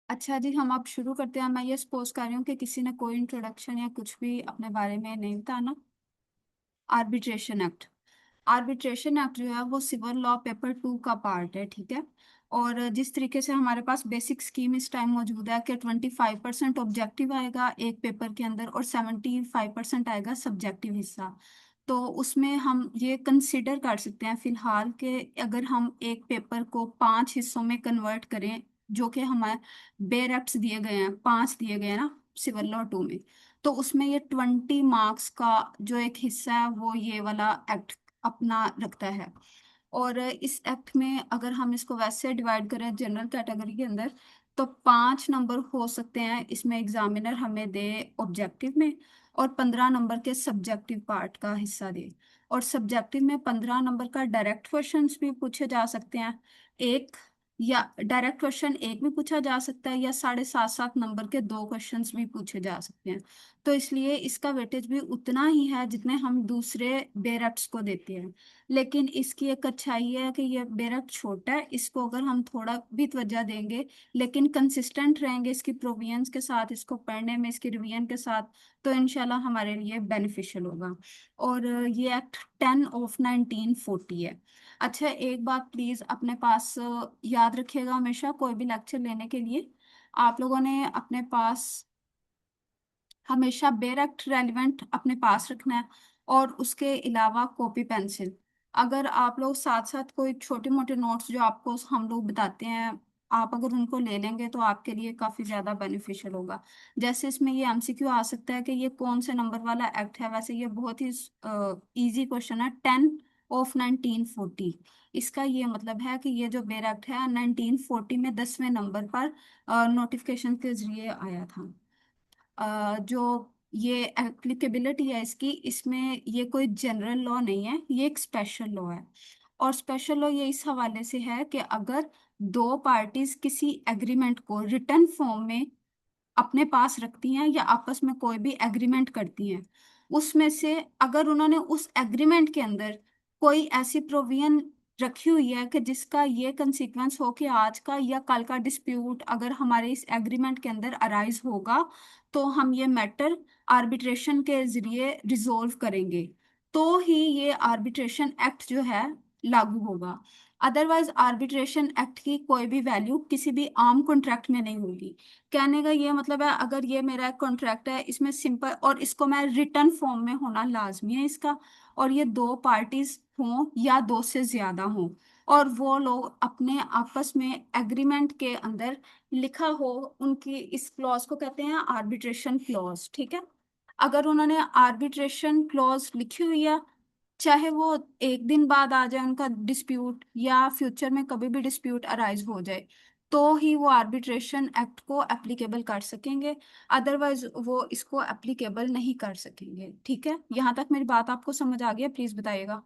अच्छा जी, हम अब शुरू करते हैं। मैं ये सपोज कर रही हूँ कि किसी ने कोई इंट्रोडक्शन या कुछ भी अपने बारे में नहीं बताना। Arbitration act. आर्बिट्रेशन एक्ट जो है वो सिविल लॉ पेपर 2 का पार्ट है, ठीक है। और जिस तरीके से हमारे पास बेसिक स्कीम इस टाइम मौजूद है कि 25% ऑब्जेक्टिव आएगा एक पेपर के अंदर और 75% आएगा सब्जेक्टिव हिस्सा। तो उसमें हम ये कंसिडर कर सकते हैं फिलहाल कि अगर हम एक पेपर को 5 हिस्सों में कन्वर्ट करें, जो कि हमारे बेयर एक्ट्स दिए गए हैं, 5 दिए गए हैं ना सिविल लॉ 2 में। तो उसमें ये 20 मार्क्स का जो एक हिस्सा है वो ये वाला एक्ट अपना रखता है। और इस एक्ट में अगर हम इसको वैसे डिवाइड करें जनरल कैटेगरी के अंदर, तो 5 नंबर हो सकते हैं इसमें एग्जामिनर हमें दे ऑब्जेक्टिव में, और 15 नंबर के सब्जेक्टिव पार्ट का हिस्सा दे। और सब्जेक्टिव में 15 नंबर का डायरेक्ट क्वेश्चंस भी पूछे जा सकते हैं एक, या डायरेक्ट क्वेश्चन एक भी पूछा जा सकता है, या 7.5-7 नंबर के 2 क्वेश्चंस भी पूछे जा सकते हैं। तो इसलिए इसका वेटेज भी उतना ही है जितने हम दूसरे बेरक्ट्स को देते हैं। लेकिन इसकी एक अच्छाई है कि ये बेरक्ट छोटा है, इसको अगर हम थोड़ा भी तवज्जो देंगे लेकिन कंसिस्टेंट रहेंगे इसकी प्रोविजंस के साथ, इसको पढ़ने में, इसकी रिवीजन के साथ, तो इनशाला हमारे लिए बेनिफिशियल होगा। और ये एक्ट 10 ऑफ 1940 है। अच्छा, एक बात प्लीज अपने पास याद रखिएगा, हमेशा कोई भी लेक्चर लेने के लिए आप लोगों ने अपने पास हमेशा बेरेक्ट रेलिवेंट अपने पास रखना है, और उसके अलावा कॉपी पेंसिल। अगर आप लोग साथ साथ कोई छोटे मोटे नोट्स जो आपको हम लोग बताते हैं, आप अगर उनको ले लेंगे तो आपके लिए काफी ज्यादा बेनिफिशियल होगा। जैसे इसमें ये एमसीक्यू आ सकता है कि ये कौन से नंबर वाला एक्ट है। वैसे ये बहुत ही इजी क्वेश्चन है। 10 ऑफ 1940, इसका ये मतलब है कि ये जो बेर एक्ट है 1940 में 10वें नंबर पर नोटिफिकेशन के जरिए आया था। जो ये एप्लीकेबिलिटी है इसकी, इसमें ये कोई जनरल लॉ नहीं है, ये एक स्पेशल लॉ है। और स्पेशल लॉ ये इस हवाले से है कि अगर दो पार्टीज किसी एग्रीमेंट को रिटर्न फॉर्म में अपने पास रखती हैं या आपस में कोई भी एग्रीमेंट करती हैं, उसमें से अगर उन्होंने उस एग्रीमेंट के अंदर कोई ऐसी प्रोविजन रखी हुई है कि जिसका ये कंसीक्वेंस हो कि आज का या कल का डिस्प्यूट अगर हमारे इस एग्रीमेंट के अंदर अराइज होगा, तो हम ये मैटर आर्बिट्रेशन के जरिए रिजोल्व करेंगे, तो ही ये आर्बिट्रेशन एक्ट जो है लागू होगा। अदरवाइज आर्बिट्रेशन एक्ट की कोई भी वैल्यू किसी भी आम कॉन्ट्रैक्ट में नहीं होगी। कहने का ये मतलब है, अगर ये मेरा एक कॉन्ट्रैक्ट है, इसमें सिंपल, और इसको मैं रिटर्न फॉर्म में होना लाजमी है इसका, और ये दो पार्टीज हों या दो से ज्यादा हों, और वो लोग अपने आपस में एग्रीमेंट के अंदर लिखा हो, उनकी इस क्लॉज को कहते हैं आर्बिट्रेशन क्लॉज, ठीक है। अगर उन्होंने आर्बिट्रेशन क्लॉज लिखी हुई है, चाहे वो एक दिन बाद आ जाए उनका डिस्प्यूट, या फ्यूचर में कभी भी डिस्प्यूट अराइज हो जाए, तो ही वो आर्बिट्रेशन एक्ट को एप्लीकेबल कर सकेंगे। अदरवाइज वो इसको एप्लीकेबल नहीं कर सकेंगे, ठीक है। यहाँ तक मेरी बात आपको समझ आ गया? प्लीज बताइएगा।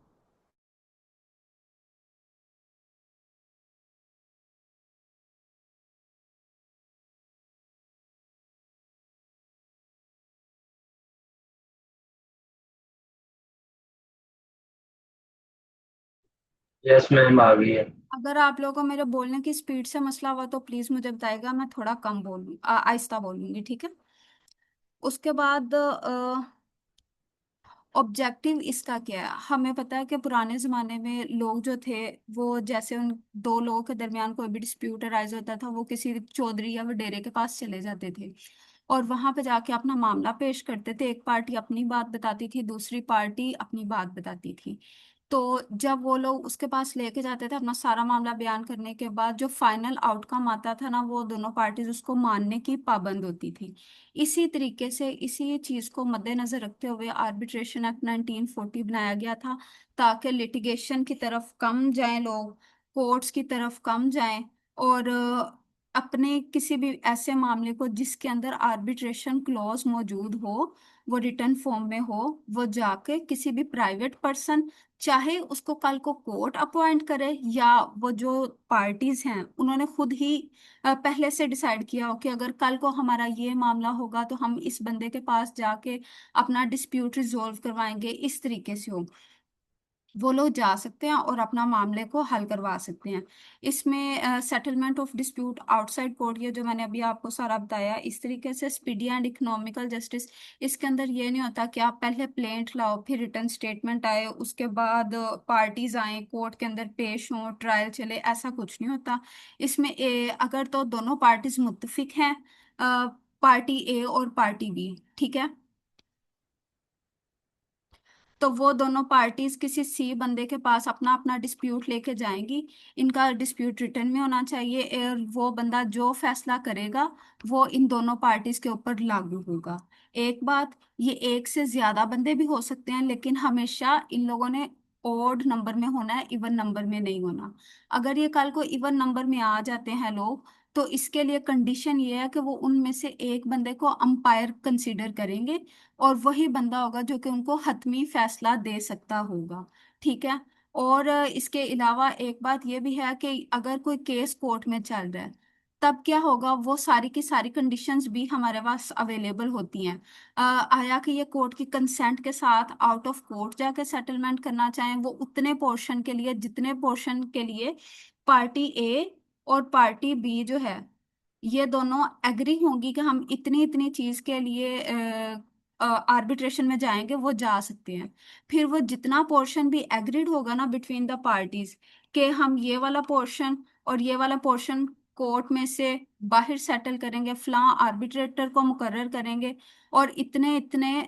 यस मैम, आ गई है। अगर आप लोगों को मेरे बोलने की स्पीड से मसला हुआ तो प्लीज मुझे बताइएगा, मैं थोड़ा कम बोलूँ, आहिस्ता बोलूंगी, ठीक है। उसके बाद ऑब्जेक्टिव इसका क्या है, हमें पता है कि पुराने जमाने में लोग जो थे, वो जैसे उन दो लोगों के दरमियान कोई भी डिस्प्यूट अराइज होता था, वो किसी चौधरी या वडेरे के पास चले जाते थे, और वहां पे जाके अपना मामला पेश करते थे। एक पार्टी अपनी बात बताती थी, दूसरी पार्टी अपनी बात बताती थी। तो जब वो लोग उसके पास लेके जाते थे अपना सारा मामला बयान करने के बाद, जो फाइनल आउटकम आता था ना, वो दोनों पार्टीज उसको मानने की पाबंद होती थी। इसी तरीके से इसी चीज को मद्देनजर रखते हुए आर्बिट्रेशन एक्ट 1940 बनाया गया था, ताकि लिटिगेशन की तरफ कम जाएं लोग, कोर्ट्स की तरफ कम जाएं, और अपने किसी भी ऐसे मामले को जिसके अंदर आर्बिट्रेशन क्लॉज मौजूद हो, वो रिटर्न फॉर्म में हो, वो जाके किसी भी प्राइवेट पर्सन, चाहे उसको कल को कोर्ट अपॉइंट करे, या वो जो पार्टीज हैं उन्होंने खुद ही पहले से डिसाइड किया हो कि अगर कल को हमारा ये मामला होगा तो हम इस बंदे के पास जाके अपना डिस्प्यूट रिजोल्व करवाएंगे, इस तरीके से हो। वो लोग जा सकते हैं और अपना मामले को हल करवा सकते हैं। इसमें settlement of dispute outside court, ये जो मैंने अभी आपको सारा बताया, इस तरीके से स्पीडी एंड इकोनॉमिकल जस्टिस। इसके अंदर ये नहीं होता कि आप पहले प्लेंट लाओ, फिर रिटर्न स्टेटमेंट आए, उसके बाद पार्टीज आए, कोर्ट के अंदर पेश हों, ट्रायल चले, ऐसा कुछ नहीं होता। इसमें अगर तो दोनों पार्टीज मुत्तफिक हैं, पार्टी ए और पार्टी बी, ठीक है, तो वो दोनों पार्टीज किसी सी बंदे के पास अपना अपना डिस्प्यूट लेके जाएंगी। इनका डिस्प्यूट रिटर्न में होना चाहिए, और वो बंदा जो फैसला करेगा वो इन दोनों पार्टीज के ऊपर लागू होगा। एक बात, ये एक से ज्यादा बंदे भी हो सकते हैं, लेकिन हमेशा इन लोगों ने ओड नंबर में होना है, इवन नंबर में नहीं होना। अगर ये कल को इवन नंबर में आ जाते हैं लोग, तो इसके लिए कंडीशन ये है कि वो उनमें से एक बंदे को अंपायर कंसीडर करेंगे, और वही बंदा होगा जो कि उनको हतमी फैसला दे सकता होगा। ठीक है। और इसके अलावा एक बात ये भी है कि अगर कोई केस कोर्ट में चल रहा है, तब क्या होगा, वो सारी की सारी कंडीशंस भी हमारे पास अवेलेबल होती हैं। आया कि ये कोर्ट की कंसेंट के साथ आउट ऑफ कोर्ट जाके सेटलमेंट करना चाहें, वो उतने पोर्शन के लिए जितने पोर्शन के लिए पार्टी ए और पार्टी बी जो है, ये दोनों एग्री होंगी कि हम इतनी इतनी चीज के लिए आर्बिट्रेशन में जाएंगे, वो जा सकते हैं। फिर वो जितना पोर्शन भी एग्रीड होगा ना बिटवीन द पार्टीज, कि हम ये वाला पोर्शन और ये वाला पोर्शन कोर्ट में से बाहर सेटल करेंगे, फलां आर्बिट्रेटर को मुकर्रर करेंगे, और इतने इतने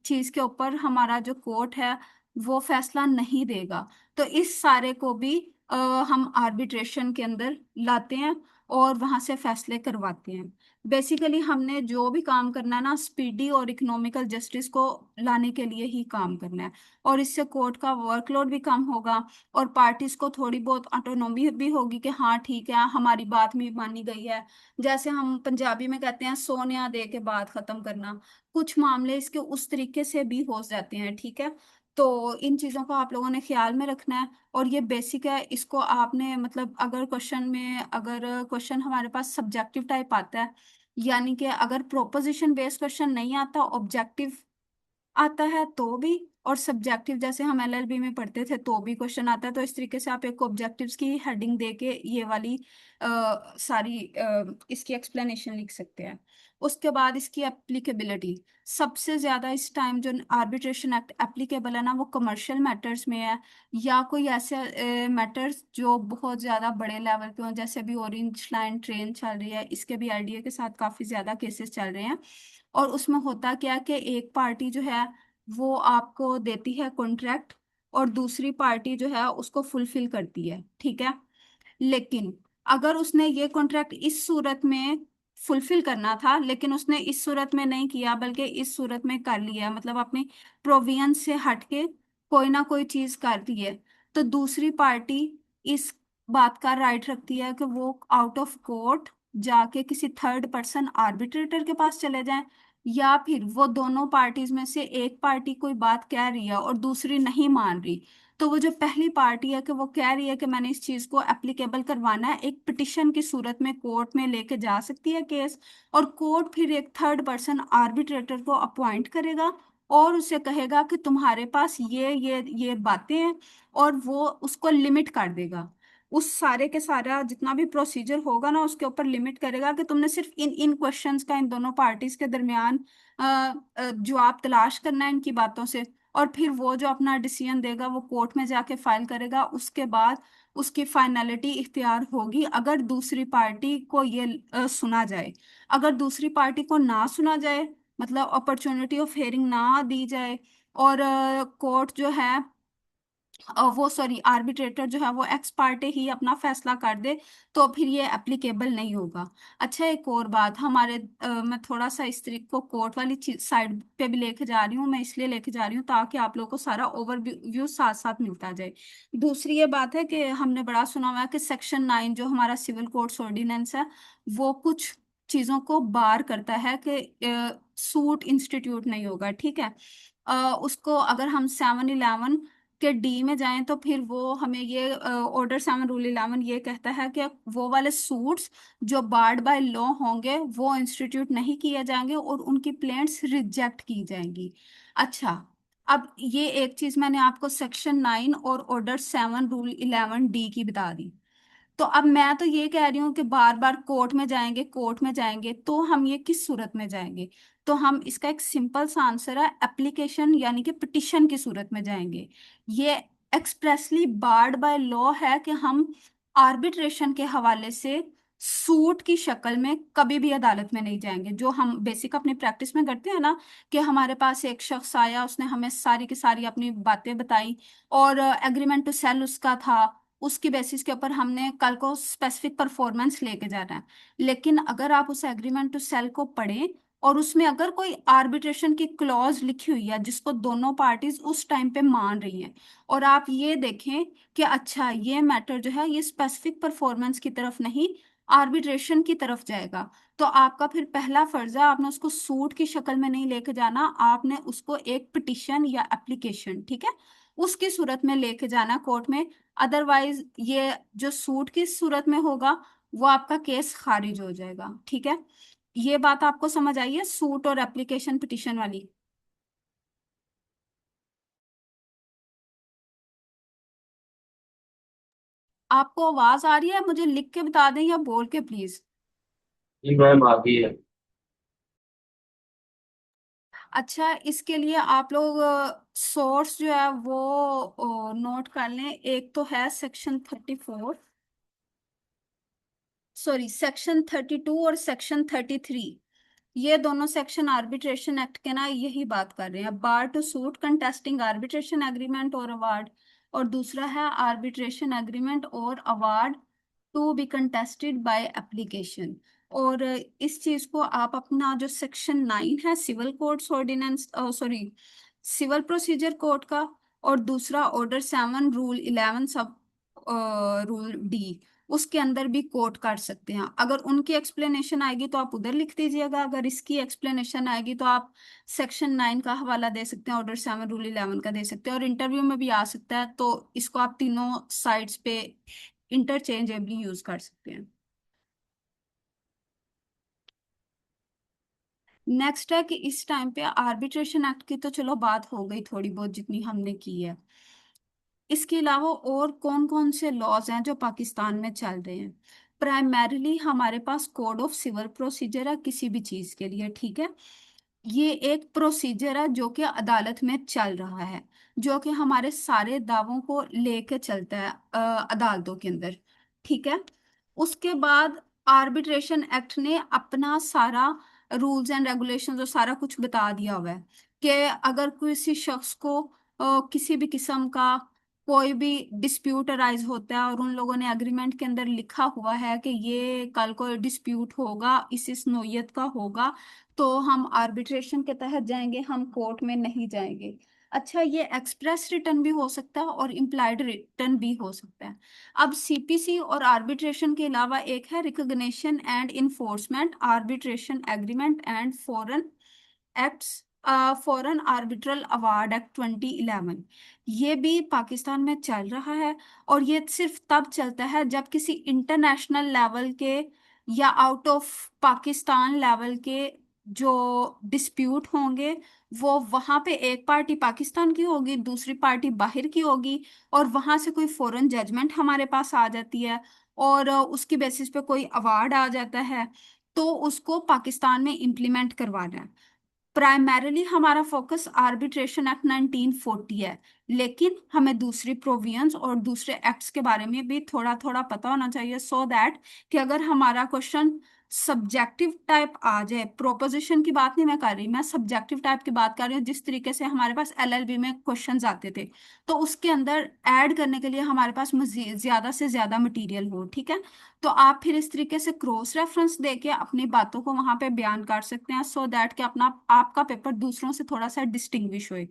चीज के ऊपर हमारा जो कोर्ट है वो फैसला नहीं देगा, तो इस सारे को भी अ, हम आर्बिट्रेशन के अंदर लाते हैं और वहां से फैसले करवाते हैं। बेसिकली हमने जो भी काम करना है ना, स्पीडी और इकोनॉमिकल जस्टिस को लाने के लिए ही काम करना है। और इससे कोर्ट का वर्कलोड भी कम होगा, और पार्टीज को थोड़ी बहुत ऑटोनॉमी भी होगी कि हाँ ठीक है, हमारी बात भी मानी गई है। जैसे हम पंजाबी में कहते हैं, सोनिया दे के बात खत्म करना, कुछ मामले इसके उस तरीके से भी हो जाते हैं। ठीक है। तो इन चीजों को आप लोगों ने ख्याल में रखना है, और ये बेसिक है, इसको आपने मतलब अगर क्वेश्चन हमारे पास सब्जेक्टिव टाइप आता है, यानी कि अगर प्रोपोजिशन बेस्ड क्वेश्चन नहीं आता, ऑब्जेक्टिव आता है तो भी, और सब्जेक्टिव जैसे हम एलएलबी में पढ़ते थे तो भी क्वेश्चन आता है, तो इस तरीके से आप एक ऑब्जेक्टिव्स की हेडिंग दे के ये वाली सारी इसकी एक्सप्लेनेशन लिख सकते हैं। उसके बाद इसकी एप्लीकेबिलिटी, सबसे ज्यादा इस टाइम जो आर्बिट्रेशन एक्ट एप्लीकेबल है ना, वो कमर्शियल मैटर्स में है, या कोई ऐसे मैटर्स जो बहुत ज्यादा बड़े लेवल पे हों, जैसे अभी ऑरेंज लाइन ट्रेन चल रही है, इसके भी आईडीए के साथ काफी ज्यादा केसेस चल रहे हैं। और उसमें होता क्या है कि एक पार्टी जो है वो आपको देती है कॉन्ट्रैक्ट, और दूसरी पार्टी जो है उसको फुलफिल करती है। ठीक है। लेकिन अगर उसने ये कॉन्ट्रैक्ट इस सूरत में फुलफिल करना था, लेकिन उसने इस सूरत में नहीं किया, बल्कि इस सूरत में कर लिया, मतलब अपनी प्रोविजन से हटके कोई ना कोई चीज कर दी है, तो दूसरी पार्टी इस बात का राइट रखती है कि वो आउट ऑफ कोर्ट जाके किसी थर्ड पर्सन आर्बिट्रेटर के पास चले जाएं, या फिर वो दोनों पार्टीज में से एक पार्टी कोई बात कह रही है और दूसरी नहीं मान रही, तो वो जो पहली पार्टी है कि वो कह रही है कि मैंने इस चीज को एप्लीकेबल करवाना है, एक पिटिशन की सूरत में कोर्ट में लेके जा सकती है केस, और कोर्ट फिर एक थर्ड पर्सन आर्बिट्रेटर को अपॉइंट करेगा, और उसे कहेगा कि तुम्हारे पास ये बातें हैं, और वो उसको लिमिट कर देगा। उस सारे के सारा जितना भी प्रोसीजर होगा ना, उसके ऊपर लिमिट करेगा कि तुमने सिर्फ इन इन क्वेश्चंस का इन दोनों पार्टीज के दरमियान जवाब तलाश करना है इनकी बातों से, और फिर वो जो अपना डिसीजन देगा वो कोर्ट में जाके फाइल करेगा। उसके बाद उसकी फाइनलिटी इख्तियार होगी अगर दूसरी पार्टी को ये सुना जाए। अगर दूसरी पार्टी को ना सुना जाए, मतलब अपॉर्चुनिटी ऑफ हेयरिंग ना दी जाए, और कोर्ट जो है वो सॉरी आर्बिट्रेटर जो है वो एक्स पार्टे ही अपना फैसला कर दे, तो फिर ये एप्लीकेबल नहीं होगा। अच्छा, एक और बात, मैं थोड़ा सा इस तरीके को कोर्ट वाली साइड पे भी लेके जा रही हूँ, मैं इसलिए लेके जा रही हूँ ताकि आप लोगों को सारा ओवरव्यू साथ साथ मिलता जाए। दूसरी ये बात है कि हमने बड़ा सुना हुआ है कि सेक्शन 9 जो हमारा सिविल कोर्ट्स ऑर्डिनेंस है, वो कुछ चीजों को बार करता है कि सूट इंस्टीट्यूट नहीं होगा। ठीक है। उसको अगर हम 711 के डी में जाएं, तो फिर वो हमें ये ऑर्डर 7 रूल 11 ये कहता है कि वो वाले सूट्स जो बार्ड बाय लॉ होंगे वो इंस्टीट्यूट नहीं किए जाएंगे, और उनकी प्लेंट्स रिजेक्ट की जाएंगी। अच्छा, अब ये एक चीज मैंने आपको सेक्शन 9 और ऑर्डर 7 रूल 11 डी की बता दी। तो अब मैं तो ये कह रही हूँ कि बार बार कोर्ट में जाएंगे, कोर्ट में जाएंगे, तो हम ये किस सूरत में जाएंगे? तो हम इसका एक सिंपल सा आंसर है, एप्लीकेशन यानी कि पिटिशन की सूरत में जाएंगे। ये एक्सप्रेसली बार्ड बाय लॉ है कि हम आर्बिट्रेशन के हवाले से सूट की शक्ल में कभी भी अदालत में नहीं जाएंगे। जो हम बेसिक अपनी प्रैक्टिस में करते हैं ना, कि हमारे पास एक शख्स आया, उसने हमें सारी की सारी अपनी बातें बताई और एग्रीमेंट टू सेल उसका था, उसकी बेसिस के ऊपर हमने कल को स्पेसिफिक परफॉर्मेंस लेके जाना है। लेकिन अगर आप उस एग्रीमेंट टू सेल को पढ़ें और उसमें अगर कोई आर्बिट्रेशन की क्लॉज लिखी हुई है जिसको दोनों पार्टीज उस टाइम पे मान रही हैं, और आप ये देखें कि अच्छा ये मैटर जो है ये स्पेसिफिक परफॉर्मेंस की तरफ नहीं, आर्बिट्रेशन की तरफ जाएगा, तो आपका फिर पहला फर्ज है, आपने उसको सूट की शक्ल में नहीं लेके जाना, आपने उसको एक पिटिशन या एप्लीकेशन, ठीक है, उसकी सूरत में लेके जाना कोर्ट में। अदरवाइज ये जो सूट की सूरत में होगा वो आपका केस खारिज हो जाएगा, ठीक है। ये बात आपको समझ आई है, सूट और एप्लीकेशन पिटिशन वाली? आपको आवाज आ रही है? मुझे लिख के बता दें या बोल के प्लीज। जी मैम आ गई है। अच्छा, इसके लिए आप लोग सोर्स जो है वो नोट कर लें। एक तो है सेक्शन 34, सॉरी सेक्शन 32 और सेक्शन 33। ये दोनों सेक्शन आर्बिट्रेशन एक्ट के ना यही बात कर रहे हैं, bar to suit contesting arbitration agreement और अवार्ड, और दूसरा है आर्बिट्रेशन एग्रीमेंट और award to be contested by application. और इस चीज को आप अपना जो सेक्शन 9 है civil codes ordinance, sorry civil procedure code का, और दूसरा ऑर्डर 7 रूल 11 सब रूल 11 डी, उसके अंदर भी कोट कर सकते हैं। अगर उनकी एक्सप्लेनेशन आएगी तो आप उधर लिख दीजिएगा, अगर इसकी एक्सप्लेनेशन आएगी तो आप सेक्शन 9 का हवाला दे सकते हैं, ऑर्डर 7 रूल 11 का दे सकते हैं, और इंटरव्यू में भी आ सकता है, तो इसको आप तीनों साइड्स पे इंटरचेंजेबली यूज कर सकते हैं। नेक्स्ट है कि इस टाइम पे आर्बिट्रेशन एक्ट की तो चलो बात हो गई थोड़ी बहुत जितनी हमने की है, इसके अलावा और कौन कौन से लॉज हैं जो पाकिस्तान में चल रहे हैं? प्राइमरीली हमारे पास कोड ऑफ सिविल प्रोसीजर है किसी भी चीज के लिए, ठीक है। ये एक प्रोसीजर है जो कि अदालत में चल रहा है, जो कि हमारे सारे दावों को लेके चलता है अदालतों के अंदर, ठीक है। उसके बाद आर्बिट्रेशन एक्ट ने अपना सारा रूल्स एंड रेगुलेशंस और सारा कुछ बता दिया हुआ है कि अगर किसी शख्स को किसी भी किस्म का कोई भी डिस्प्यूट अराइज होता है और उन लोगों ने एग्रीमेंट के अंदर लिखा हुआ है कि ये कल को डिस्प्यूट होगा, इस नोयत का होगा, तो हम आर्बिट्रेशन के तहत जाएंगे, हम कोर्ट में नहीं जाएंगे। अच्छा, ये एक्सप्रेस रिटर्न भी हो सकता है और इम्प्लाइड रिटर्न भी हो सकता है। अब सीपीसी और आर्बिट्रेशन के अलावा एक है recognition and enforcement arbitration agreement and foreign acts, foreign arbitral award act 2011। ये भी पाकिस्तान में चल रहा है, और ये सिर्फ तब चलता है जब किसी इंटरनेशनल लेवल के या आउट ऑफ पाकिस्तान लेवल के जो डिस्प्यूट होंगे, वो वहां पे एक पार्टी पाकिस्तान की होगी, दूसरी पार्टी बाहर की होगी, और वहां से कोई फॉरेन जजमेंट हमारे पास आ जाती है, और उसकी बेसिस पे कोई अवार्ड आ जाता है, तो उसको पाकिस्तान में इम्प्लीमेंट करवाना है। प्राइमरीली हमारा फोकस आर्बिट्रेशन एक्ट 1940 है, लेकिन हमें दूसरी प्रोविजंस और दूसरे एक्ट्स के बारे में भी थोड़ा थोड़ा पता होना चाहिए, सो दैट कि अगर हमारा क्वेश्चन सब्जेक्टिव टाइप आ जाए, प्रोपोजिशन की बात नहीं मैं कर रही, मैं सब्जेक्टिव टाइप की बात कर रही हूँ, जिस तरीके से हमारे पास एलएलबी में क्वेश्चंस आते थे, तो उसके अंदर ऐड करने के लिए हमारे पास मजीद ज्यादा से ज्यादा मटेरियल हो, ठीक है। तो आप फिर इस तरीके से क्रॉस रेफरेंस देके अपनी बातों को वहां पे बयान कर सकते हैं, सो दैट कि अपना आपका पेपर दूसरों से थोड़ा सा डिस्टिंग्विश होए।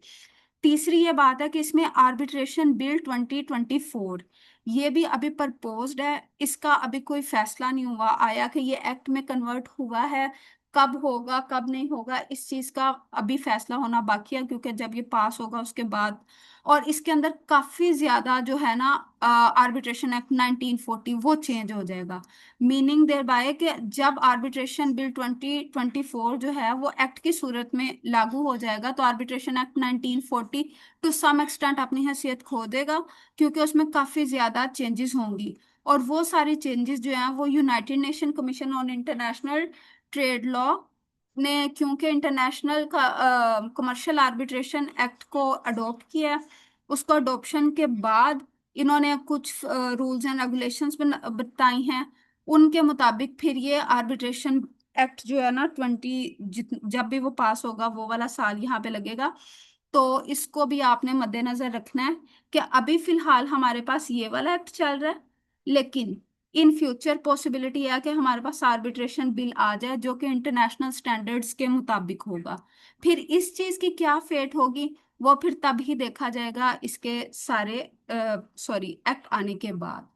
तीसरी ये बात है कि इसमें आर्बिट्रेशन बिल 2024 ये भी अभी प्रपोज्ड है, इसका अभी कोई फैसला नहीं हुआ आया कि ये एक्ट में कन्वर्ट हुआ है कब होगा कब नहीं होगा इस चीज का अभी फैसला होना बाकी है, क्योंकि जब ये पास होगा उसके बाद। और इसके अंदर काफी ज्यादा जो है ना, आर्बिट्रेशन एक्ट 1940 वो चेंज हो जाएगा। मीनिंग देयर बाय कि जब आर्बिट्रेशन बिल 2024 जो है वो एक्ट की सूरत में लागू हो जाएगा, तो arbitration act 1940 to some extent अपनी हैसियत खो देगा, क्योंकि उसमें काफी ज्यादा चेंजेस होंगी। और वो सारी चेंजेस जो हैं वो United nation commission on international trade law ने, क्योंकि इंटरनेशनल का कमर्शियल आर्बिट्रेशन एक्ट को अडॉप्ट किया है, उसको अडॉप्शन के बाद इन्होंने कुछ रूल्स एंड रेगुलेशंस बताई हैं। उनके मुताबिक फिर ये आर्बिट्रेशन एक्ट जो है ना जब भी वो पास होगा वो वाला साल यहाँ पे लगेगा। तो इसको भी आपने मद्देनजर रखना है कि अभी फिलहाल हमारे पास ये वाला एक्ट चल रहा है, लेकिन इन फ्यूचर पॉसिबिलिटी है कि हमारे पास आर्बिट्रेशन बिल आ जाए जो कि इंटरनेशनल स्टैंडर्ड्स के मुताबिक होगा। फिर इस चीज की क्या फेट होगी वो फिर तब ही देखा जाएगा, इसके सारे सॉरी एक्ट आने के बाद।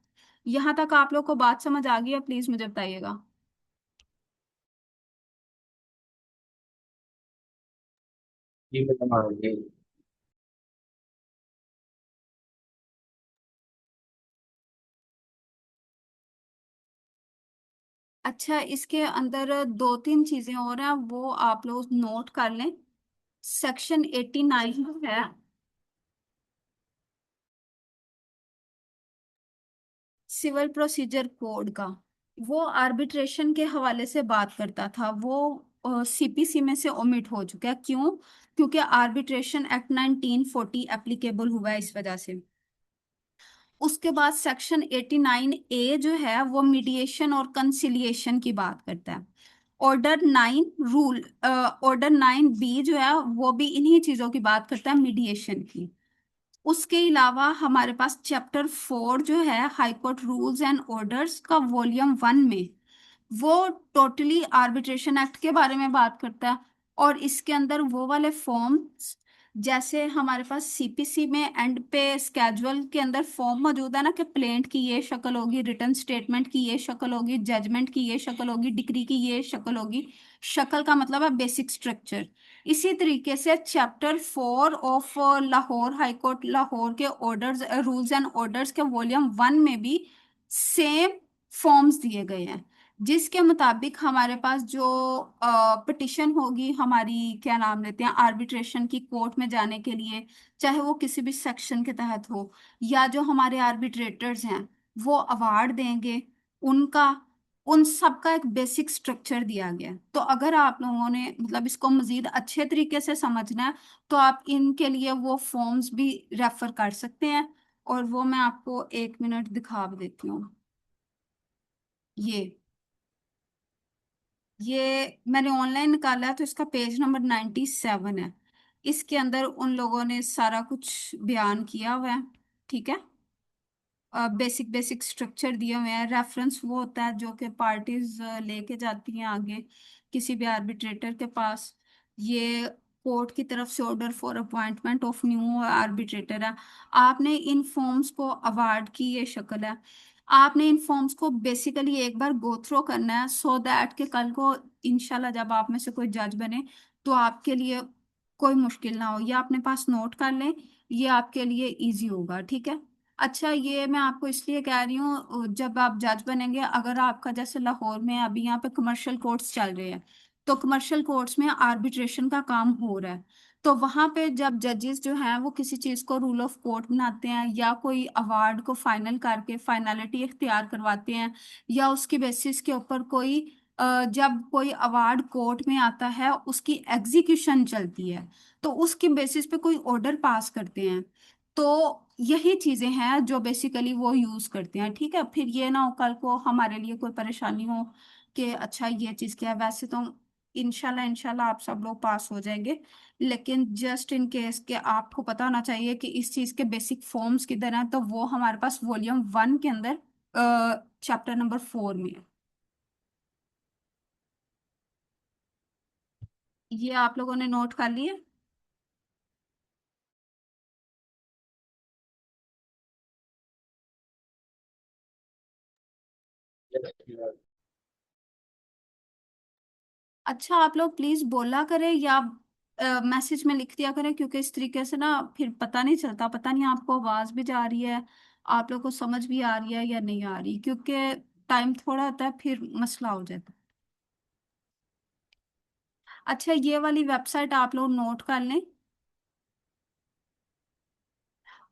यहाँ तक आप लोग को बात समझ आ गई है? प्लीज मुझे बताइएगा। जी मैडम आ गई। अच्छा, इसके अंदर दो तीन चीजें और हैं, वो आप लोग नोट कर लें। सेक्शन 89 है सिविल प्रोसीजर कोड का, वो आर्बिट्रेशन के हवाले से बात करता था। वो सीपीसी में से ओमिट हो चुका है। क्यों? क्योंकि आर्बिट्रेशन एक्ट 1940 एप्लीकेबल हुआ है इस वजह से। उसके बाद सेक्शन 89A जो है वो मीडिएशन और कंसिलिएशन की बात करता है। ऑर्डर 9 बी जो है वो भी इन्हीं चीजों की बात करता है, मीडिएशन की। उसके अलावा हमारे पास चैप्टर 4 जो है high court rules and orders का वॉल्यूम 1 में, वो टोटली आर्बिट्रेशन एक्ट के बारे में बात करता है। और इसके अंदर वो वाले फॉर्म्स, जैसे हमारे पास सीपीसी में एंड पे स्केजुअल के अंदर फॉर्म मौजूद है ना, कि प्लेंट की ये शक्ल होगी, रिटर्न स्टेटमेंट की ये शक्ल होगी, जजमेंट की ये शक्ल होगी, डिक्री की ये शक्ल होगी। शक्ल का मतलब है बेसिक स्ट्रक्चर। इसी तरीके से chapter 4 of Lahore high court Lahore के ऑर्डर्स रूल्स एंड ऑर्डर्स के वॉल्यूम 1 में भी सेम फॉर्म्स दिए गए हैं, जिसके मुताबिक हमारे पास जो पिटिशन होगी हमारी, क्या नाम लेते हैं, आर्बिट्रेशन की कोर्ट में जाने के लिए, चाहे वो किसी भी सेक्शन के तहत हो, या जो हमारे आर्बिट्रेटर्स हैं वो अवार्ड देंगे उनका, उन सब का एक बेसिक स्ट्रक्चर दिया गया है। तो अगर आप लोगों ने मतलब इसको मजीद अच्छे तरीके से समझना है, तो आप इनके लिए वो फॉर्म्स भी रेफर कर सकते हैं। और वो मैं आपको 1 मिनट दिखा भी देती हूँ। ये मैंने ऑनलाइन निकाला है, तो इसका पेज नंबर 97 है। इसके अंदर उन लोगों ने सारा कुछ बयान किया हुआ है। ठीक है। बेसिक बेसिक स्ट्रक्चर दिए हुए हैं। रेफरेंस वो होता है जो कि पार्टीज लेके जाती हैं आगे किसी भी आर्बिट्रेटर के पास। ये कोर्ट की तरफ से order for appointment of new arbitrator है। आपने इन फॉर्म्स को अवार्ड की ये शक्ल है। आपने इन फॉर्म्स को बेसिकली एक बार गो थ्रो करना है, सो दैट कि कल को इंशाल्लाह जब आप में से कोई जज बने तो आपके लिए कोई मुश्किल ना हो। ये अपने पास नोट कर लें, ये आपके लिए इजी होगा। ठीक है। अच्छा, ये मैं आपको इसलिए कह रही हूँ, जब आप जज बनेंगे, अगर आपका जैसे लाहौर में अभी यहाँ पे कमर्शियल कोर्ट्स चल रहे हैं, तो कमर्शियल कोर्ट्स में आर्बिट्रेशन का काम हो रहा है। तो वहां पे जब जजेस जो हैं वो किसी चीज को रूल ऑफ कोर्ट बनाते हैं, या कोई अवार्ड को फाइनल करके फाइनलिटी इख्तियार करवाते हैं, या उसकी बेसिस के ऊपर कोई जब कोई अवार्ड कोर्ट में आता है उसकी एग्जीक्यूशन चलती है, तो उसकी बेसिस पे कोई ऑर्डर पास करते हैं। तो यही चीजें हैं जो बेसिकली वो यूज करते हैं। ठीक है। फिर ये ना हो कल को हमारे लिए कोई परेशानी हो कि अच्छा ये चीज क्या है। वैसे तो इंशाल्लाह इंशाल्लाह आप सब लोग पास हो जाएंगे, लेकिन जस्ट इन केस के आपको पता होना चाहिए कि इस चीज के बेसिक फॉर्म्स किधर हैं, तो वो हमारे पास वॉल्यूम 1 के अंदर चैप्टर नंबर 4 में है। ये आप लोगों ने नोट कर लिया? Yes, अच्छा, आप लोग प्लीज बोला करें या मैसेज में लिख दिया करें, क्योंकि इस तरीके से ना फिर पता नहीं चलता, पता नहीं आपको आवाज भी जा रही है, आप लोग को समझ भी आ रही है या नहीं आ रही, क्योंकि टाइम थोड़ा होता है फिर मसला हो जाता है। अच्छा, ये वाली वेबसाइट आप लोग नोट कर लें,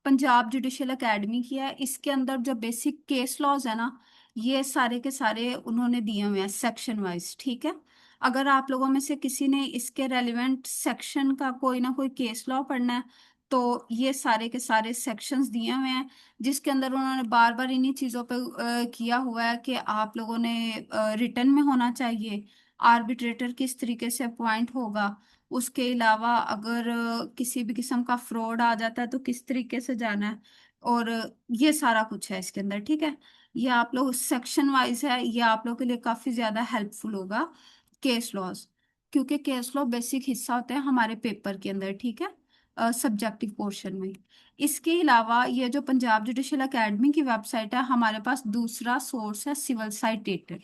पंजाब जुडिशियल एकेडमी की है। इसके अंदर जो बेसिक केस लॉज है ना, ये सारे के सारे उन्होंने दिए हुए हैं सेक्शन वाइज, ठीक है। अगर आप लोगों में से किसी ने इसके रेलिवेंट सेक्शन का कोई ना कोई केस लॉ पढ़ना है, तो ये सारे के सारे सेक्शंस दिए हुए हैं, जिसके अंदर उन्होंने बार बार इन्हीं चीज़ों पे किया हुआ है कि आप लोगों ने रिटर्न में होना चाहिए, आर्बिट्रेटर किस तरीके से अपॉइंट होगा, उसके अलावा अगर किसी भी किस्म का फ्रॉड आ जाता है तो किस तरीके से जाना है, और ये सारा कुछ है इसके अंदर, ठीक है। ये आप लोग सेक्शन वाइज है, ये आप लोग के लिए काफी ज्यादा हेल्पफुल होगा, केस लॉज, क्योंकि केस लॉ बेसिक हिस्सा होते हैं हमारे पेपर के अंदर, ठीक है, सब्जेक्टिव पोर्शन में। इसके अलावा ये जो पंजाब जुडिशियल एकेडमी की वेबसाइट है, हमारे पास दूसरा सोर्स है सिविल साइटेटर।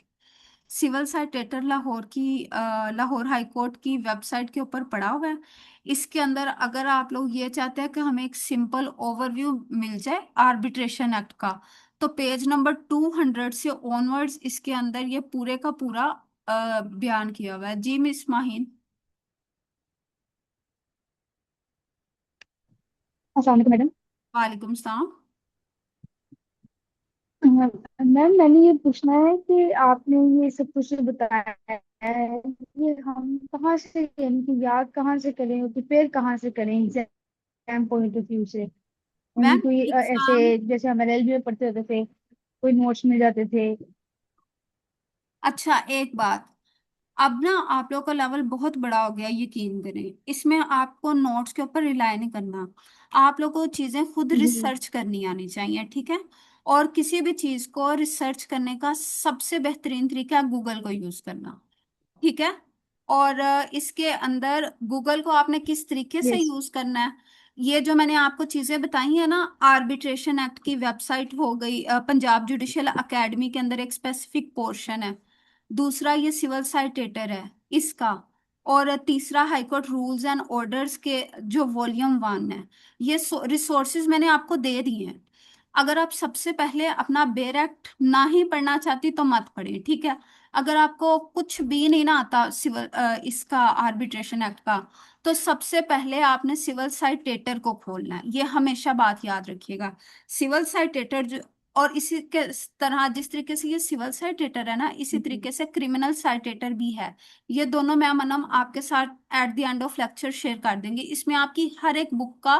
सिविल साइटेटर लाहौर की लाहौर हाई कोर्ट की वेबसाइट के ऊपर पड़ा हुआ है। इसके अंदर अगर आप लोग ये चाहते हैं कि हमें एक सिंपल ओवरव्यू मिल जाए आर्बिट्रेशन एक्ट का, तो पेज नंबर 200 से ऑनवर्ड्स इसके अंदर ये पूरे का पूरा बयान किया हुआ है। जी मिस माहिन। अस्सलाम वालेकुम मैडम। वालेकुम सलाम। मैम मैंने ये पूछना है कि आपने ये सब कुछ जो बताया है, ये हम कहाँ से यानी कि याद कहाँ से करें, प्रिपेयर कहाँ से करें एग्जाम पॉइंट ऑफ व्यू से, यानी मैम कोई एग्जाम, ऐसे जैसे हम एलएलबी में पढ़ते होते थे, कोई नोट्स मिल जाते थे। अच्छा एक बात, अब ना आप लोग का लेवल बहुत बड़ा हो गया, यकीन करें, इसमें आपको नोट्स के ऊपर रिलाय नहीं करना, आप लोग को चीजें खुद जी जी। रिसर्च करनी आनी चाहिए, ठीक है। और किसी भी चीज को रिसर्च करने का सबसे बेहतरीन तरीका है गूगल को यूज करना, ठीक है। और इसके अंदर गूगल को आपने किस तरीके से यस। यूज करना है, ये जो मैंने आपको चीजें बताई है ना, आर्बिट्रेशन एक्ट की वेबसाइट हो गई, पंजाब जुडिशियल एकेडमी के अंदर एक स्पेसिफिक पोर्शन है, दूसरा ये सिविल साइटेटर है इसका, और तीसरा हाईकोर्ट रूल्स एंड ऑर्डर्स के जो वॉल्यूम 1 है, ये रिसोर्सेज मैंने आपको दे दिए हैं। अगर आप सबसे पहले अपना बेर एक्ट ना ही पढ़ना चाहती तो मत पढ़े, ठीक है। अगर आपको कुछ भी नहीं ना आता सिविल इसका आर्बिट्रेशन एक्ट का, तो सबसे पहले आपने सिविल साइटेटर को खोलना है, ये हमेशा बात याद रखिएगा। सिविल साइटेटर जो, और इसी के तरह जिस तरीके से ये सिविल साइटेटर है ना, इसी जी तरीके से क्रिमिनल साइटेटर भी है। ये दोनों मैं मनम आपके साथ at the end of lecture share कर देंगे। इसमें आपकी हर एक बुक का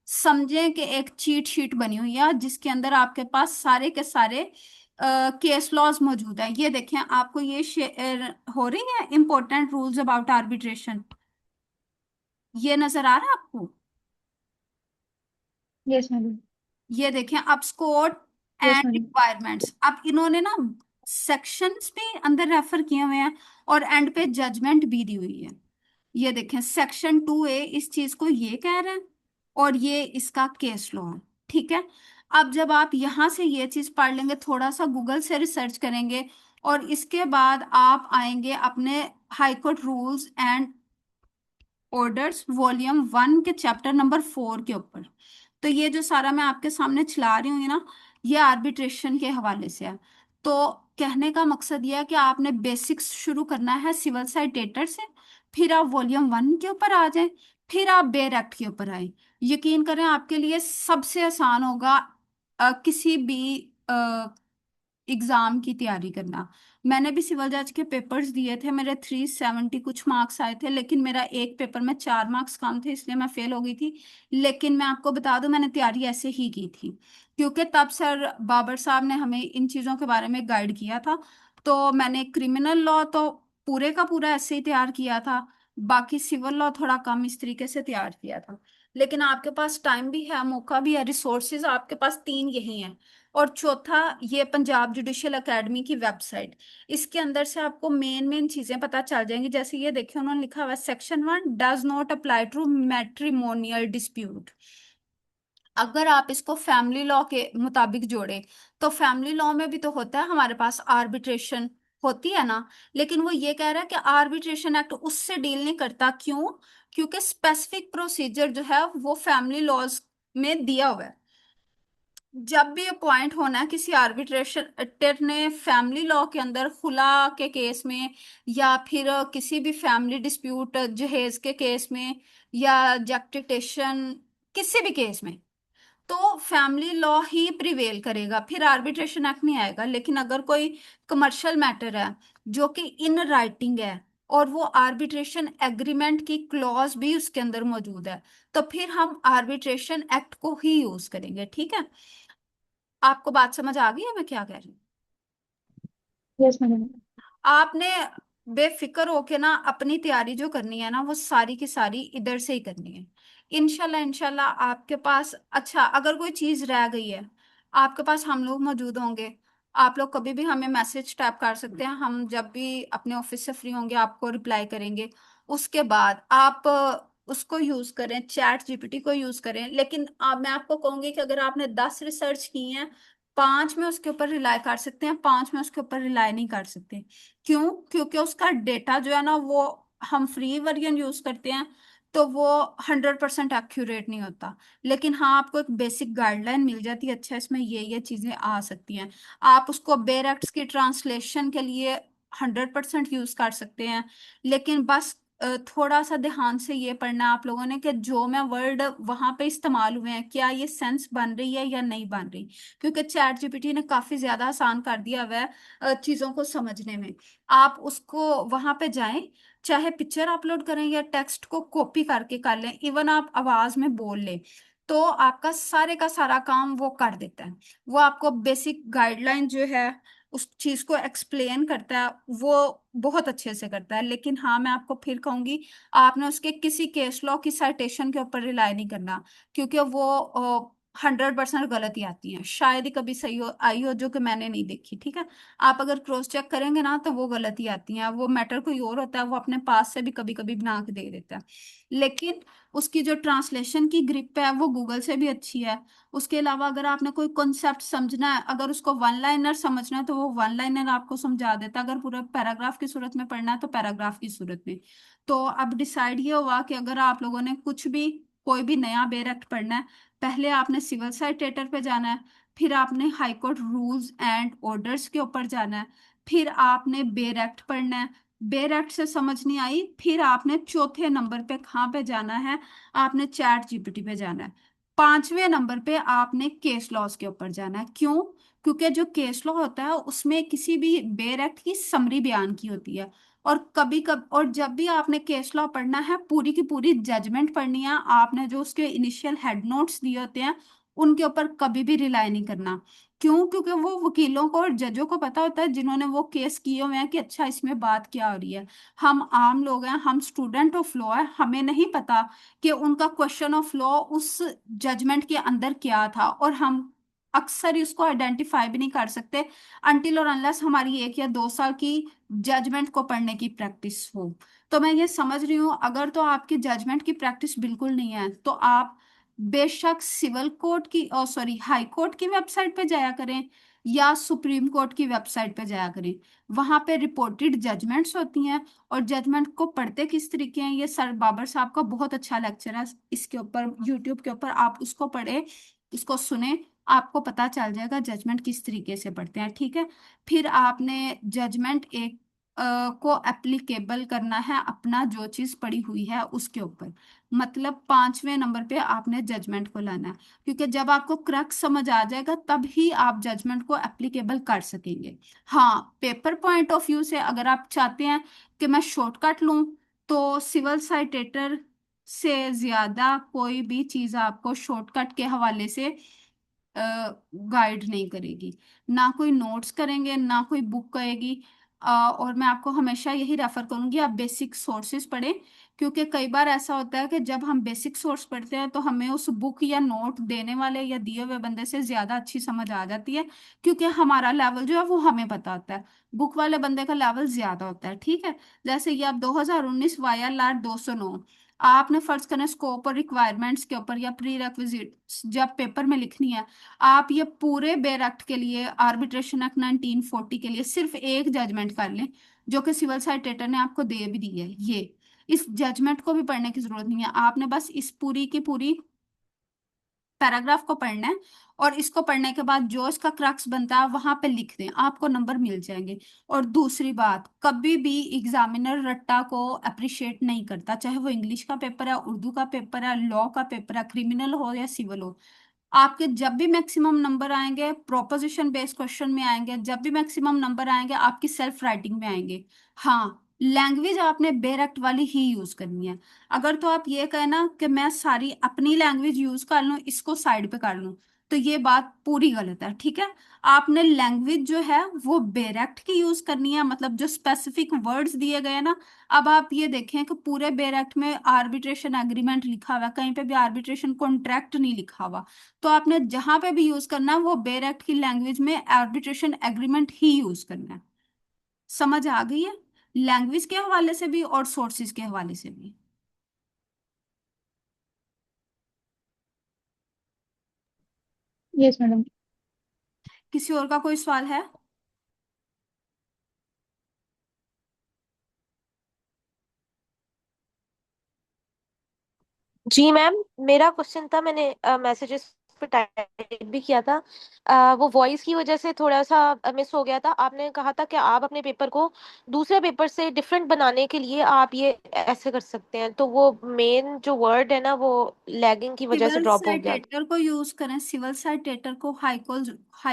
समझें कि एक चीट शीट बनी हुई है, जिसके अंदर आपके पास सारे के सारे केस लॉज मौजूद है। ये देखें, आपको ये शेयर हो रही है, इंपॉर्टेंट रूल्स अबाउट आर्बिट्रेशन, ये नजर आ रहा है आपको? Yes madam. ये देखें, अब score yes and madam. Requirements, अब इन्होंने ना सेक्शंस भी अंदर रेफर किए हुए हैं, और एंड पे जजमेंट भी दी हुई है। ये देखें, सेक्शन 2A इस चीज को ये कह रहे हैं, और ये इसका केस लॉ है, ठीक है। अब जब आप यहां से ये चीज पढ़ लेंगे, थोड़ा सा गूगल से रिसर्च करेंगे, और इसके बाद आप आएंगे अपने high court rules and orders volume 1 के चैप्टर नंबर 4 के ऊपर, तो ये जो सारा मैं आपके सामने चला रही हूँ ना, ये आर्बिट्रेशन के हवाले से है। तो कहने का मकसद ये है कि आपने बेसिक्स शुरू करना है सिविल साइटेटर से, फिर आप वॉल्यूम 1 के ऊपर आ जाएं, फिर आप बेयर एक्ट के ऊपर आए। यकीन करें, आपके लिए सबसे आसान होगा किसी भी एग्जाम की तैयारी करना। मैंने भी सिविल जज के पेपर्स दिए थे, मेरे 370 कुछ मार्क्स आए थे, लेकिन मेरा एक पेपर में 4 मार्क्स कम थे, इसलिए मैं फेल हो गई थी। लेकिन मैं आपको बता दूं, मैंने तैयारी ऐसे ही की थी, क्योंकि तब सर बाबर साहब ने हमें इन चीज़ों के बारे में गाइड किया था। तो मैंने क्रिमिनल लॉ तो पूरे का पूरा ऐसे ही तैयार किया था, बाकी सिविल लॉ थोड़ा कम इस तरीके से तैयार किया था। लेकिन आपके पास टाइम भी है, मौका भी है, रिसोर्सेज आपके पास तीन यही हैं। और चौथा, ये पंजाब जुडिशियल एकेडमी की वेबसाइट, इसके अंदर से आपको मेन मेन चीजें पता चल जाएंगी। जैसे ये देखिए, उन्होंने लिखा हुआ है section 1 does not apply to matrimonial dispute. अगर आप इसको फैमिली लॉ के मुताबिक जोड़े, तो फैमिली लॉ में भी तो होता है हमारे पास आर्बिट्रेशन, होती है ना। लेकिन वो ये कह रहा है कि आर्बिट्रेशन एक्ट उससे डील नहीं करता। क्यों? क्योंकि स्पेसिफिक प्रोसीजर जो है वो फैमिली लॉज में दिया हुआ है। जब भी अपॉइंट होना है किसी आर्बिट्रेटर ने फैमिली लॉ के अंदर, खुला के केस में, या फिर किसी भी फैमिली डिस्प्यूट जहेज के केस में, या जैक्टिटेशन, किसी भी केस में, तो फैमिली लॉ ही प्रिवेल करेगा, फिर आर्बिट्रेशन एक्ट नहीं आएगा। लेकिन अगर कोई कमर्शियल मैटर है जो कि इन राइटिंग है, और वो आर्बिट्रेशन एग्रीमेंट की क्लॉज भी उसके अंदर मौजूद है, तो फिर हम आर्बिट्रेशन एक्ट को ही यूज करेंगे। ठीक है? आपको बात समझ आ गई है मैं क्या कह रही हूँ? Yes madam. आपने बेफिक्र होके ना अपनी तैयारी जो करनी है ना, वो सारी की सारी इधर से ही करनी है। इंशाल्लाह इंशाल्लाह आपके पास, अच्छा अगर कोई चीज रह गई है, आपके पास हम लोग मौजूद होंगे। आप लोग कभी भी हमें मैसेज टाइप कर सकते हैं, हम जब भी अपने ऑफिस से फ्री होंगे आपको रिप्लाई करेंगे। उसके बाद आप उसको यूज करें, चैट जीपीटी को यूज करें। लेकिन मैं आपको कहूंगी कि अगर आपने 10 रिसर्च की हैं, 5 में उसके ऊपर रिलाई कर सकते हैं, 5 में उसके ऊपर रिलाई नहीं कर सकते। क्यों? क्योंकि उसका डेटा जो है ना, वो हम फ्री वर्जन यूज करते हैं, तो वो 100% एक्यूरेट नहीं होता। लेकिन हाँ, आपको एक बेसिक गाइडलाइन मिल जाती है, अच्छा इसमें ये चीजें आ सकती हैं। आप उसको बेयर एक्ट्स की ट्रांसलेशन के लिए 100% यूज कर सकते हैं। लेकिन बस थोड़ा सा ध्यान से ये पढ़ना है आप लोगों ने कि जो मैं वर्ड वहां पे इस्तेमाल हुए हैं, क्या ये सेंस बन रही है या नहीं बन रही। क्योंकि चैट जीपीटी ने काफी ज्यादा आसान कर दिया हुआ है चीजों को समझने में। आप उसको वहां पे जाएं, चाहे पिक्चर अपलोड करें या टेक्स्ट को कॉपी करके कर लें, इवन आप आवाज में बोल लें, तो आपका सारे का सारा काम वो कर देता है। वो आपको बेसिक गाइडलाइन जो है उस चीज को एक्सप्लेन करता है, वो बहुत अच्छे से करता है। लेकिन हाँ, मैं आपको फिर कहूंगी, आपने उसके किसी केस लॉ की साइटेशन के ऊपर रिलाई नहीं करना, क्योंकि वो 100% गलत ही आती है। शायद ही कभी सही हो आई हो, जो कि मैंने नहीं देखी। ठीक है? आप अगर क्रॉस चेक करेंगे ना, तो वो गलत ही आती हैं। वो मैटर कोई और होता है, वो अपने पास से भी कभी कभी बना के दे देता है। लेकिन उसकी जो ट्रांसलेशन की ग्रिप है वो गूगल से भी अच्छी है। उसके अलावा अगर आपने कोई कॉन्सेप्ट समझना है, अगर उसको वन लाइनर समझना है, तो वो वन लाइनर आपको समझा देता है। अगर पूरा पैराग्राफ की सूरत में पढ़ना है, तो पैराग्राफ की सूरत में। तो अब डिसाइड ये हुआ कि अगर आप लोगों ने कुछ भी, कोई भी नया बेर एक्ट पढ़ना है, पहले आपने सिविल साइटेटर पे जाना है, फिर आपने high court rules and orders के ऊपर जाना है, फिर आपने बेर एक्ट पढ़ना है। बेर एक्ट से समझ नहीं आई, फिर आपने चौथे नंबर पे कहाँ पे जाना है? आपने चैट जीपीटी पे जाना है। 5वें नंबर पे आपने केस लॉज के ऊपर जाना है। क्यों? क्योंकि जो केस लॉ होता है उसमें किसी भी बेर एक्ट की समरी बयान की होती है। और और जब भी आपने केस लॉ पढ़ना है, पूरी की पूरी जजमेंट पढ़नी है। आपने जो उसके इनिशियल हेड नोट्स दिए होते हैं, उनके ऊपर कभी भी रिलाई नहीं करना। क्यों? क्योंकि वो वकीलों को और जजों को पता होता है, जिन्होंने वो केस किए हुए हैं, कि अच्छा इसमें बात क्या हो रही है। हम आम लोग हैं, हम स्टूडेंट ऑफ लॉ है, हमें नहीं पता कि उनका क्वेश्चन ऑफ लॉ उस जजमेंट के अंदर क्या था। और हम अक्सर ही उसको आइडेंटिफाई भी नहीं कर सकते, अनटिल और अनलेस हमारी 1 या 2 साल की जजमेंट को पढ़ने की प्रैक्टिस हो। तो मैं ये समझ रही हूँ, अगर तो आपकी जजमेंट की प्रैक्टिस बिल्कुल नहीं है, तो आप बेशक सिविल कोर्ट की, सॉरी, हाई कोर्ट की वेबसाइट पे जाया करें, या सुप्रीम कोर्ट की वेबसाइट पे जाया करें। वहां पे रिपोर्टेड जजमेंट्स होती हैं। और जजमेंट को पढ़ते किस तरीके हैं, ये सर बाबर साहब का बहुत अच्छा लेक्चर है इसके ऊपर, यूट्यूब के ऊपर, आप उसको पढ़े, उसको सुने, आपको पता चल जाएगा जजमेंट किस तरीके से पढ़ते हैं। ठीक है? फिर आपने जजमेंट एक को एप्लीकेबल करना है अपना जो चीज पड़ी हुई है उसके ऊपर। मतलब 5वें नंबर पे आपने जजमेंट को लाना है, क्योंकि जब आपको क्रक्स समझ आ जाएगा, तब ही आप जजमेंट को एप्लीकेबल कर सकेंगे। हाँ, पेपर पॉइंट ऑफ व्यू से अगर आप चाहते हैं कि मैं शॉर्टकट लूं, तो सिविल साइटेटर से ज्यादा कोई भी चीज आपको शॉर्टकट के हवाले से गाइड नहीं करेगी। ना कोई नोट्स करेंगे, ना कोई बुक करेगी। और मैं आपको हमेशा यही रेफर करूंगी, आप बेसिक सोर्सेज पढ़ें। क्योंकि कई बार ऐसा होता है कि जब हम बेसिक सोर्स पढ़ते हैं, तो हमें उस बुक या नोट देने वाले या दिए हुए बंदे से ज्यादा अच्छी समझ आ जाती है। क्योंकि हमारा लेवल जो है वो हमें पता होता है, बुक वाले बंदे का लेवल ज्यादा होता है। ठीक है? जैसे ये आप 2019 वाई एल आर 209, आपने फर्ज करना स्कोप और रिक्वायरमेंट्स के ऊपर या प्री रेक्विजिट्स जब पेपर में लिखनी है, आप ये पूरे बेयर एक्ट के लिए, आर्बिट्रेशन एक्ट 1940 के लिए सिर्फ एक जजमेंट कर लें, जो कि सिविल साइटेटर ने आपको दे भी दी है। ये इस जजमेंट को भी पढ़ने की जरूरत नहीं है, आपने बस इस पूरी की पूरी पैराग्राफ को पढ़ना है, और इसको पढ़ने के बाद जो इसका क्रक्स बनता है वहां पे लिख दें, आपको नंबर मिल जाएंगे। और दूसरी बात, कभी भी एग्जामिनर रट्टा को अप्रिशिएट नहीं करता, चाहे वो इंग्लिश का पेपर है, उर्दू का पेपर है, लॉ का पेपर है, क्रिमिनल हो या सिविल हो। आपके जब भी मैक्सिमम नंबर आएंगे प्रोपोजिशन बेस्ड क्वेश्चन में आएंगे, जब भी मैक्सिमम नंबर आएंगे आपकी सेल्फ राइटिंग में आएंगे। हाँ, लैंग्वेज आपने बेरेक्ट वाली ही यूज करनी है। अगर तो आप ये कहे ना कि मैं सारी अपनी लैंग्वेज यूज कर लूं, इसको साइड पे कर लूं, तो ये बात पूरी गलत है, ठीक है। आपने लैंग्वेज जो है वो बेरेक्ट की यूज करनी है, मतलब जो स्पेसिफिक वर्ड्स दिए गए हैं ना। अब आप ये देखें कि पूरे बेरेक्ट में आर्बिट्रेशन एग्रीमेंट लिखा हुआ है, कहीं पे भी आर्बिट्रेशन कॉन्ट्रैक्ट नहीं लिखा हुआ। तो आपने जहां पे भी यूज करना है वो बेयर एक्ट की लैंग्वेज में आर्बिट्रेशन एग्रीमेंट ही यूज करना है। समझ आ गई है, लैंग्वेज के हवाले से भी और सोर्सेज के हवाले से भी। Yes madam. किसी और का कोई सवाल है? जी मैम, मेरा क्वेश्चन था, मैंने मैसेजेस पे टाइप भी किया था। वो वॉइस की वजह से थोड़ा सा मिस हो गया था। आपने कहा था कि आप अपने पेपर को दूसरे पेपर से डिफरेंट बनाने के लिए आप ये ऐसे कर सकते हैं, तो वो मेन जो वर्ड है ना वो लैगिंग की वजह से सिविल ड्रॉप हो गया था। साइटेटर को यूज करें, सिविल साइटेटर को, high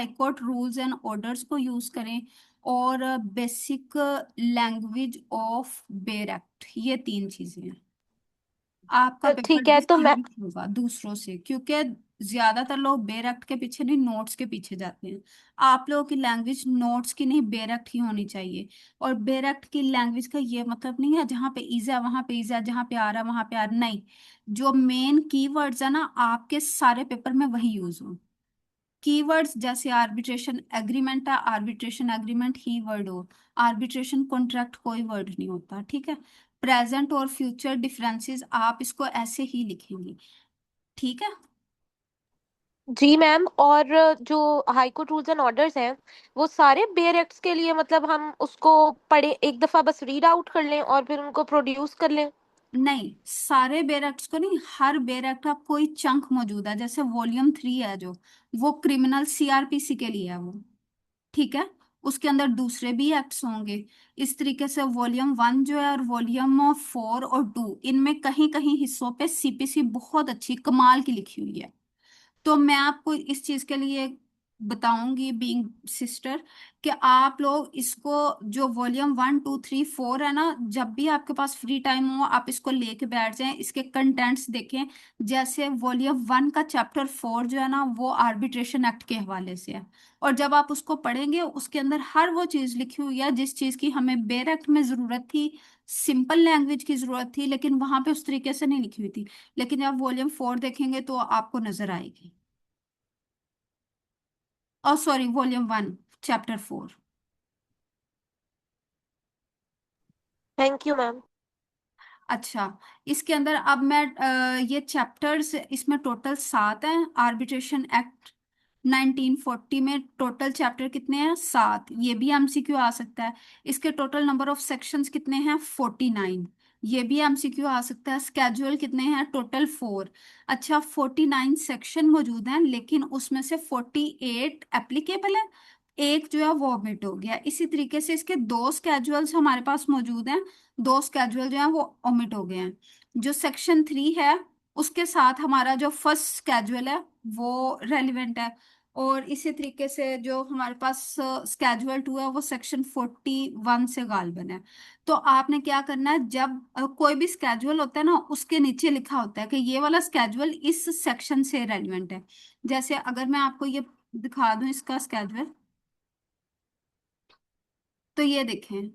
court rules and orders को यूज करें, और basic language of bare act, ये तीन चीजें हैं। आपका पेपर ठीक है, तो मैं डिस्टिंग्विश होगा दूसरों से, क्योंकि ज्यादातर लोग बेयर एक्ट के पीछे नहीं, नोट्स के पीछे जाते हैं। आप लोगों की लैंग्वेज नोट्स की नहीं, बेयर एक्ट ही होनी चाहिए। और बेयर एक्ट की लैंग्वेज का ये मतलब नहीं है जहाँ पे इज है वहां पे इज है, जहाँ पे आ रहा है वहां पे आ रहा, नहीं। जो मेन कीवर्ड्स है ना आपके सारे पेपर में वही यूज हो। कीवर्ड्स जैसे आर्बिट्रेशन एग्रीमेंट है, आर्बिट्रेशन एग्रीमेंट ही वर्ड हो। आर्बिट्रेशन कॉन्ट्रैक्ट कोई वर्ड नहीं होता, ठीक है। प्रेजेंट और फ्यूचर डिफरेंसेस आप इसको ऐसे ही लिखेंगी, ठीक है। जी मैम, और जो high court rules and orders हैं वो सारे बेयर एक्ट्स के लिए, मतलब हम उसको पढ़े एक दफा बस रीड आउट कर लें और फिर उनको प्रोड्यूस कर लें? नहीं, सारे बेयर एक्ट्स को नहीं, हर बेयर एक्ट का कोई चंक मौजूद है, जैसे वॉल्यूम 3 है जो, वो क्रिमिनल सीआरपीसी के लिए है वो, ठीक है। उसके अंदर दूसरे भी एक्ट्स होंगे। इस तरीके से वॉल्यूम 1 जो है और वॉल्यूम 4 और 2, इनमें कहीं कहीं हिस्सों पे सीपीसी बहुत अच्छी कमाल की लिखी हुई है। तो मैं आपको इस चीज के लिए बताऊंगी बीइंग सिस्टर, कि आप लोग इसको, जो वॉल्यूम 1 2 3 4 है ना, जब भी आपके पास फ्री टाइम हो आप इसको लेके बैठ जाएं, इसके कंटेंट्स देखें। जैसे वॉल्यूम 1 का चैप्टर 4 जो है ना वो आर्बिट्रेशन एक्ट के हवाले से है, और जब आप उसको पढ़ेंगे उसके अंदर हर वो चीज लिखी हुई है जिस चीज की हमें बेयर एक्ट में जरूरत थी। सिंपल लैंग्वेज की जरूरत थी, लेकिन वहां पे उस तरीके से नहीं लिखी हुई थी। लेकिन जब वॉल्यूम 4 देखेंगे तो आपको नजर आएगी। Oh sorry, volume 1 chapter 4। Thank you ma'am. अच्छा, इसके अंदर अब मैं ये चैप्टर्स इसमें टोटल 7 हैं। आर्बिट्रेशन एक्ट 1940 में टोटल चैप्टर कितने हैं? 7। ये भी एमसीक्यू आ सकता है। इसके टोटल नंबर ऑफ सेक्शंस कितने हैं? 49। ये भी एमसीक्यू आ सकता है। स्केड्यूल कितने हैं? टोटल 4। अच्छा, 49 सेक्शन मौजूद हैं, लेकिन उसमें से 48 एप्लीकेबल है, एक जो है वो ओमिट हो गया। इसी तरीके से इसके दो स्केड्यूल्स हमारे पास मौजूद हैं, दो स्केड्यूल जो है वो ओमिट हो गए हैं। जो सेक्शन 3 है उसके साथ हमारा जो फर्स्ट स्केड्यूल है वो रेलिवेंट है। और इसी तरीके से जो हमारे पास स्केड्यूल 2 है वो सेक्शन 41 से गालबन है। तो आपने क्या करना है, जब कोई भी स्केड्यूल होता है ना उसके नीचे लिखा होता है कि ये वाला स्केड्यूल इस सेक्शन से रेलिवेंट है। जैसे अगर मैं आपको ये दिखा दूं इसका स्केड्यूल, तो ये देखें,